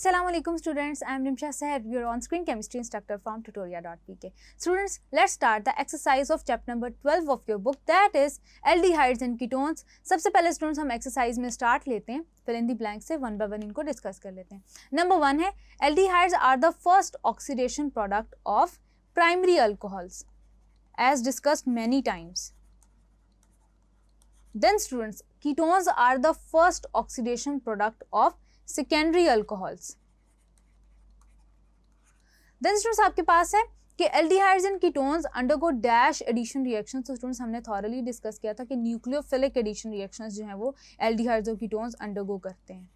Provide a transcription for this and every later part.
Assalamualaikum students, I am Nimsha Seher, your on-screen chemistry instructor from tutoria.pk. Students, let's start the exercise of chapter number 12 of your book, that is aldehydes and ketones. सबसे पहले students हम exercise में start लेते हैं, fill in the blank से one by one इनको discuss कर लेते हैं. Number 1 है aldehydes are the first oxidation product of primary alcohols as discussed many times. Then students, ketones are the first oxidation product of secondary alcohols. Then students आपके पास है कि aldehydes and ketones undergo dash addition reactions. तो students हमने thoroughly discuss किया था कि nucleophilic addition reactions जो हैं वो aldehydes और ketones undergo करते हैं.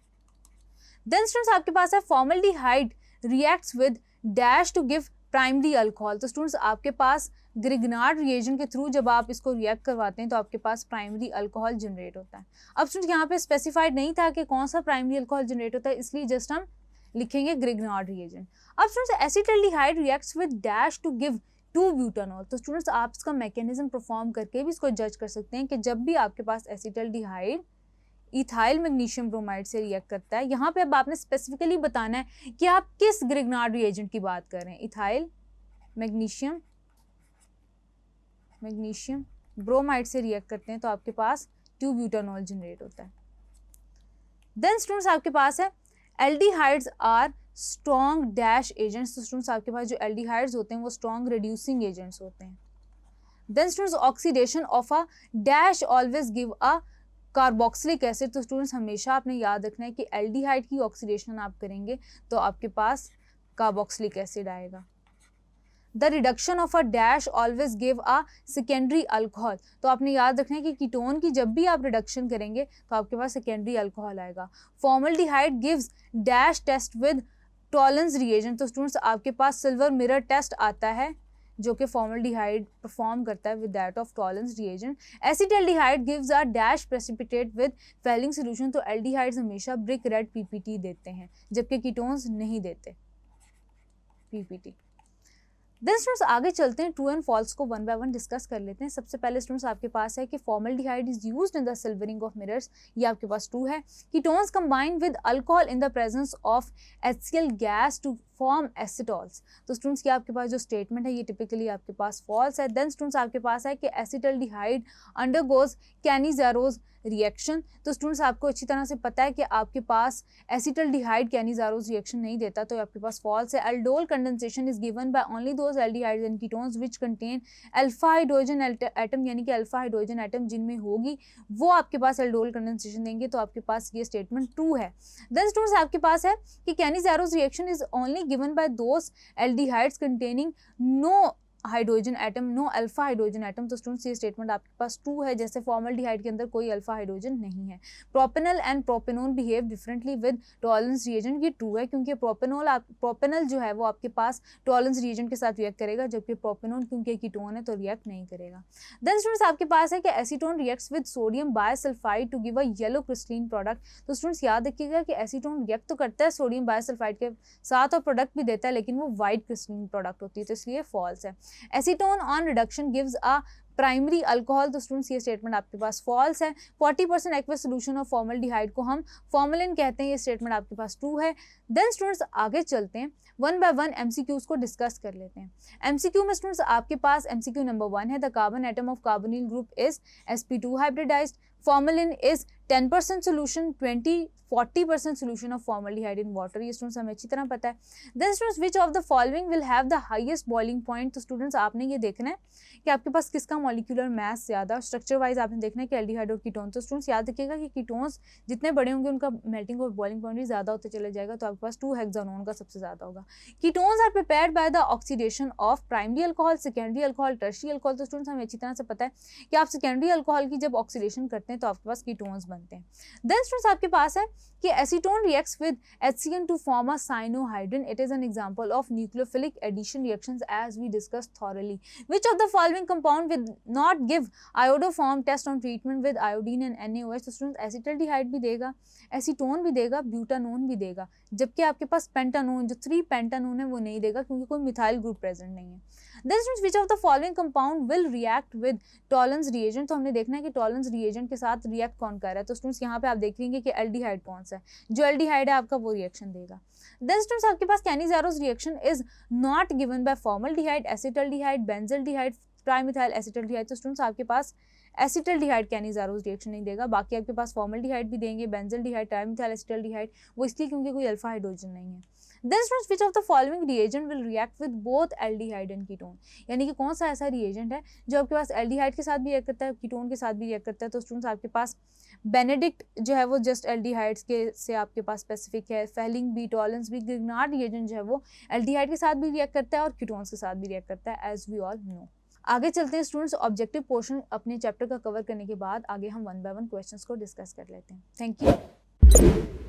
Then students आपके पास है formaldehyde reacts with dash to give primary alcohol. तो स्टूडेंट्स आपके पास ग्रिग्नार्ड रिएजेंट के थ्रू जब आप इसको रिएक्ट करवाते हैं तो आपके पास प्राइमरी अल्कोहल जनरेट होता है. अब स्टूडेंट्स यहाँ पे स्पेसिफाइड नहीं था कि कौन सा प्राइमरी अल्कोहल जनरेट होता है, इसलिए जस्ट हम लिखेंगे ग्रिग्नार्ड रिएजेंट. अब students acetaldehyde reacts with dash to give two butanol. तो स्टूडेंट्स आप इसका मैकेनिज्म परफॉर्म करके भी इसको जज कर सकते हैं कि जब भी आपके पास एसिटाल्डिहाइड इथाइल मैग्नीशियम ब्रोमाइड से रिएक्ट करता है, यहाँ पे अब आपने स्पेसिफिकली बताना है कि आप किस ग्रिग्नार्ड रिएजेंट की बात कर रहे हैं. इथाइल मैग्नीशियम ब्रोमाइड से रिएक्ट करते हैं तो आपके पास 2-ब्यूटानॉल जनरेट होता है. देन स्टूडेंट्स आपके पास है aldehydes are strong dash agents. तो स्टूडेंट्स आपके पास जो एल्डिहाइड्स होते हैं वो स्ट्रॉन्ग रिड्यूसिंग एजेंट्स होते हैं. Then students oxidation of a dash always give a carboxylic acid. तो स्टूडेंट्स हमेशा आपने याद रखना है कि एल्डिहाइड की ऑक्सीडेशन आप करेंगे तो आपके पास कार्बोक्सिलिक एसिड आएगा. The reduction of a dash always give a secondary alcohol. तो आपने याद रखना है कि कीटोन की जब भी आप रिडक्शन करेंगे तो आपके पास सेकेंडरी अल्कोहल आएगा. Formaldehyde gives dash test with Tollens reagent. तो स्टूडेंट्स आपके पास सिल्वर मिरर टेस्ट आता है जो कि फॉर्मल्डिहाइड परफॉर्म करता है with that of Tollens reagent. Acetaldehyde gives a dash precipitate with Fehling solution. तो एल्डिहाइड्स हमेशा ब्रिक रेड पीपीटी देते हैं जबकि कीटोन्स नहीं देते पीपीटी. देन स्टूडेंट्स आगे चलते हैं, ट्रू एंड फॉल्स को वन बाय वन डिस्कस कर लेते हैं. सबसे पहले स्टूडेंट्स आपके पास है कि formaldehyde is used in the silvering of mirrors. ये आपके पास ट्रू है. Ketones combine with alcohol in the presence of HCl gas to form acetals. तो स्टूडेंट्स क्या आपके पास जो स्टेटमेंट है ये टिपिकली आपके पास फॉल्स है. देन स्टूडेंट्स आपके पास है कि एसिटाल्डिहाइड अंडरगोज कैनिज़ारोज रिएक्शन. तो स्टूडेंट्स आपको अच्छी तरह से पता है कि आपके पास एसिटाल्डिहाइड कैनिज़ारोज रिएक्शन नहीं देता, तो आपके पास फॉल्स है. Aldol condensation is given by only those aldehydes and ketones which contain alpha hydrogen atom, यानी कि अल्फा हाइड्रोजन एटम जिनमें होगी वो आपके पास एल्डोल कंडेंसेशन देंगे. तो आपके पास ये स्टेटमेंट ट्रू है. देन स्टूडेंट्स आपके पास है कि Cannizzaro's reaction is only given by those aldehydes containing no hydrogen atom, no alpha hydrogen atom. तो स्टूडेंट्स ये स्टेटमेंट आपके पास ट्रू है, जैसे फॉर्मल्डिहाइड के अंदर कोई अल्फा हाइड्रोजन नहीं है. Propanol and propanone behave differently with Tollens reagent. ये ट्रू है क्योंकि प्रोपेनॉल जो है वो आपके पास टॉलेंस रिएजेंट के साथ रिएक्ट करेगा, जबकि प्रोपेनोन क्योंकि कीटोन है तो रिएक्ट नहीं करेगा. देन स्टूडेंट्स आपके पास है कि acetone reacts with sodium bisulphite to give a yellow crystalline product. तो स्टूडेंट्स याद रखिएगा कि एसीटोन रिएक्ट तो करता है सोडियम बायसल्फाइड के साथ और प्रोडक्ट भी देता है, लेकिन वो वाइट क्रिस्टलीन प्रोडक्ट होती है, तो इसलिए फॉल्स है. Acetone on reduction gives a primary alcohol. तो स्टूडेंट्स ये स्टेटमेंट आपके पास फॉल्स है. 40% एक्वस सोल्यूशन ऑफ फॉर्मल्डिहाइड को हम फॉर्मलिन कहते हैं, ये स्टेटमेंट आपके पास ट्रू है. देन स्टूडेंट्स आगे चलते हैं, वन बाय वन एमसीक्यूज को डिस्कस कर लेते हैं. एमसीक्यू में स्टूडेंट्स आपके पास एमसीक्यू नंबर 1 है, the carbon atom of carbonyl group is sp2 hybridized. Formalin is 10% solution, 40% solution of formaldehyde in water. ये स्टूडेंट्स हमें अच्छी तरह पता है. Then students which of the following will have the highest boiling point. तो students आपने ये देखना है कि आपके पास किसका मॉलिक्यूलर मास ज़्यादा, स्ट्रक्चर वाइज आपने देखना है कि एल्डिहाइड और कीटोन. तो स्टूडेंट्स याद रखिएगा कि कीटोन्स जितने बड़े होंगे उनका मेल्टिंग और बॉइलिंग पॉइंट भी ज़्यादा होते चले जाएगा, तो आपके पास 2 हेक्सानोन का सबसे ज़्यादा होगा. Ketones are prepared by the oxidation of primary alcohol, secondary alcohol, tertiary alcohol. तो स्टूडेंट्स हमें अच्छी तरह से पता है कि आप सेकेंडरी अल्कोहल की जब ऑक्सीडेशन करते हैं तो आपके पास कीटोन्स बनते हैं. देन स्टूडेंट्स आपके पास है कि acetone reacts with HCN to form a cyanohydrin. It is an example of nucleophilic addition reactions as we discussed thoroughly. Which of the following compound with not give iodoform test on treatment with iodine and NaOH। तो students acetaldehyde भी देगा, acetone भी देगा, butanone भी देगा, जबकि आपके पास pentanone, जो 3 पेंटानोन है वो नहीं देगा क्योंकि कोई मिथाइल ग्रुप प्रेजेंट नहीं है। Then students which of the following compound will react with Tollens reagent. तो हमने देखना है कि टॉलेंस रिएजेंट के साथ रिएक्ट कौन कर रहा है। तो स्टूडेंट्स यहाँ पे आप देखेंगे कि एल्डिहाइड कौन सा है, जो एल्डिहाइड है आपका वो रिएक्शन देगा। देन स्टूडेंट्स आपके पास Cannizzaro's reaction is not given by formaldehyde, acetaldehyde, benzaldehyde, trimethyl acetaldehyde. तो स्टूडेंट्स आपके पास एसिटल्डिहाइड कैनिज़ारोस रिएक्शन नहीं देगा, बाकी आपके पास फॉर्मल्डिहाइड भी देंगे, बेंजल्डिहाइड, ट्राइमिथाइल एसिटल्डिहाइड, वो इसलिए क्योंकि कोई अल्फा हाइड्रोजन नहीं है। Then students which of the following reagent will react with both aldehyde and ketone, यानी कि कौन सा ऐसा रिएजेंट है जो आपके पास एल्डिहाइड के साथ भी रिएक्ट करता है, कीटोन के साथ भी रिएक्ट करता है। तो स्टूडेंट्स आपके पास बेनेडिक्ट जो है वो जस्ट एल्डिहाइड्स के से आपके पास स्पेसिफिक है, Fehling B, Tollens B, Grignard reagent जो है वो एल्डिहाइड के साथ भी रिएक्ट करता है और कीटोन्स के साथ भी रिएक्ट करता है, एज वी ऑल नो। आगे चलते हैं स्टूडेंट्स, ऑब्जेक्टिव पोर्शन अपने चैप्टर का कवर करने के बाद आगे हम 1 by 1 क्वेश्चंस को डिस्कस कर लेते हैं। Thank you.